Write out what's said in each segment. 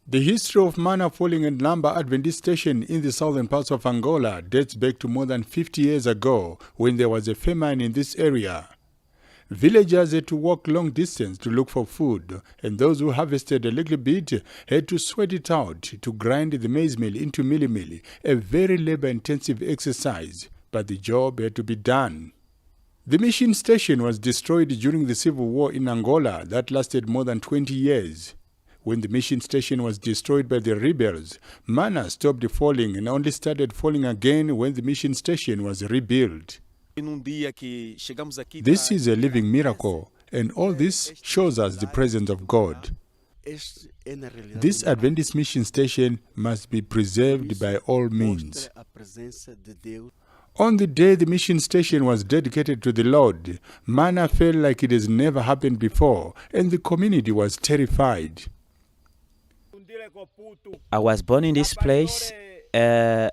The history of manna falling at Namba Adventist Station in the southern parts of Angola dates back to more than 50 years ago when there was a famine in this area. Villagers had to walk long distance to look for food, and those who harvested a little bit had to sweat it out to grind the maize meal into mealie, a very labor-intensive exercise, but the job had to be done. The mission station was destroyed during the civil war in Angola that lasted more than 20 years. When the mission station was destroyed by the rebels, manna stopped falling and only started falling again when the mission station was rebuilt. This is a living miracle, and all this shows us the presence of God. This Adventist mission station must be preserved by all means. On the day the mission station was dedicated to the Lord, manna fell like it has never happened before, and the community was terrified. I was born in this place. I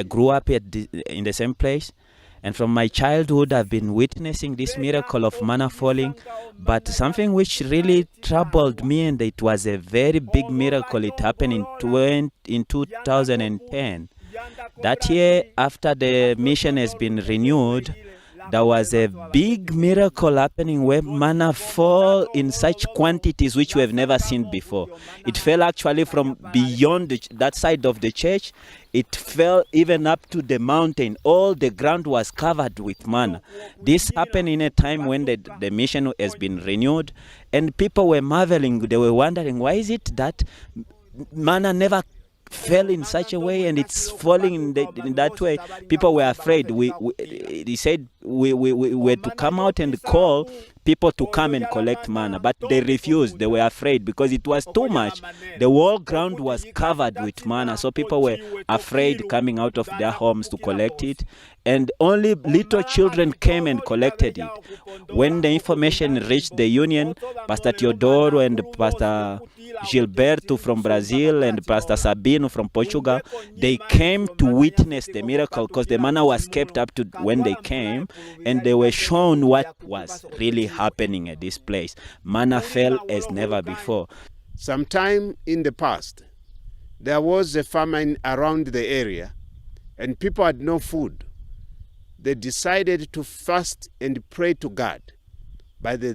grew up in the same place, and from my childhood I've been witnessing this miracle of manna falling. But something which really troubled me, and it was a very big miracle, it happened in 2010. That year, after the mission has been renewed, there was a big miracle happening where manna fell in such quantities which we have never seen before. It fell actually from beyond that side of the church. It fell even up to the mountain. All the ground was covered with manna. This happened in a time when the mission has been renewed, and people were marveling. They were wondering, why is it that manna never fell in such a way and it's falling in that way? People were afraid. They said we were to come out and call people to come and collect manna, but they refused. They were afraid because it was too much. The whole ground was covered with manna, so people were afraid coming out of their homes to collect it, and only little children came and collected it. When the information reached the union, Pastor Teodoro and Pastor Gilberto from Brazil and Pastor Sabino from Portugal, they came to witness the miracle because the manna was kept up to when they came, and they were shown what was really happening at this place. Manna fell as never before. Sometime in the past, there was a famine around the area and people had no food. They decided to fast and pray to God. By the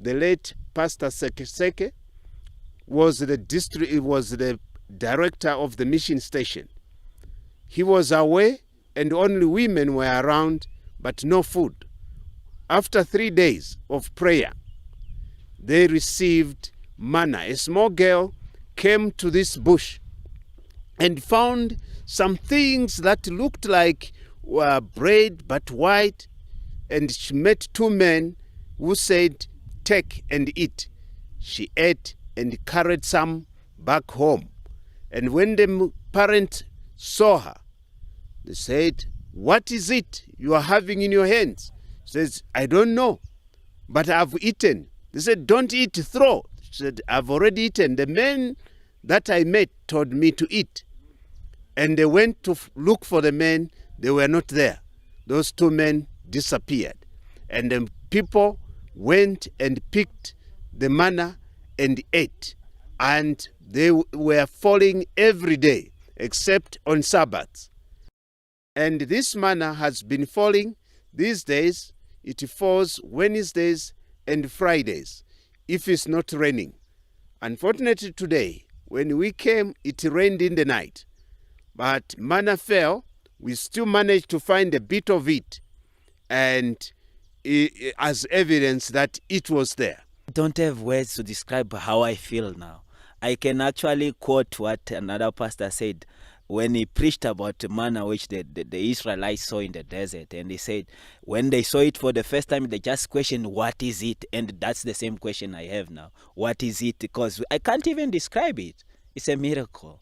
late Pastor Seke was the director of the mission station. He was away and only women were around, but no food. After 3 days of prayer, they received manna. A small girl came to this bush and found some things that looked like bread but white, and she met two men who said, "Take and eat." She ate and carried some back home. And when the parents saw her, they said, "What is it you are having in your hands?" She says, "I don't know, but I've eaten." They said, "Don't eat, throw." She said, "I've already eaten. The men that I met told me to eat." And they went to look for the men. They were not there. Those two men disappeared. And the people went and picked the manna and ate. And they were falling every day except on Sabbaths. And this manna has been falling these days. It falls Wednesdays and Fridays if it's not raining. Unfortunately today, when we came, it rained in the night. But manna fell. We still managed to find a bit of it, and as evidence that it was there. I don't have words to describe how I feel now. I can actually quote what another pastor said when he preached about the manna which the Israelites saw in the desert. And he said when they saw it for the first time, they just questioned, what is it? And that's the same question I have now. What is it? Because I can't even describe it. It's a miracle.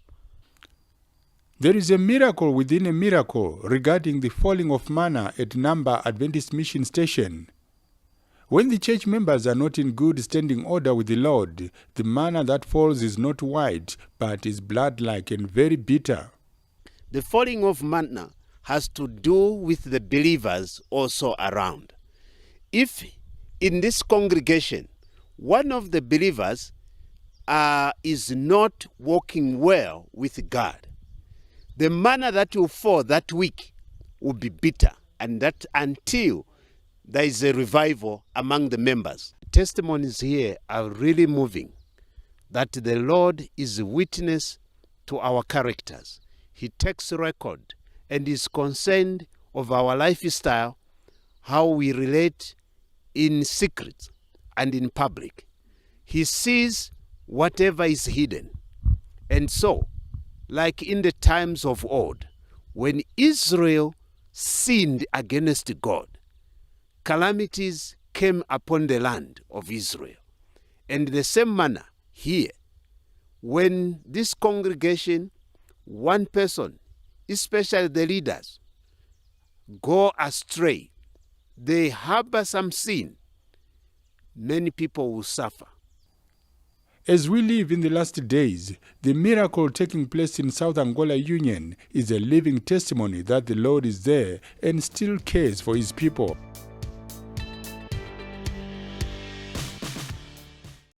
There is a miracle within a miracle regarding the falling of manna at Namba Adventist Mission Station. When the church members are not in good standing order with the Lord, the manna that falls is not white, but is blood-like and very bitter. The falling of manna has to do with the believers also around. If in this congregation, one of the believers is not walking well with God, the manna that will fall that week will be bitter, and that until there is a revival among the members. Testimonies here are really moving, that the Lord is a witness to our characters. He takes record and is concerned of our lifestyle, how we relate in secret and in public. He sees whatever is hidden. And so, like in the times of old, when Israel sinned against God, calamities came upon the land of Israel. And the same manner here, when this congregation, one person, especially the leaders, go astray, they harbor some sin, many people will suffer. As we live in the last days, the miracle taking place in South Angola Union is a living testimony that the Lord is there and still cares for his people.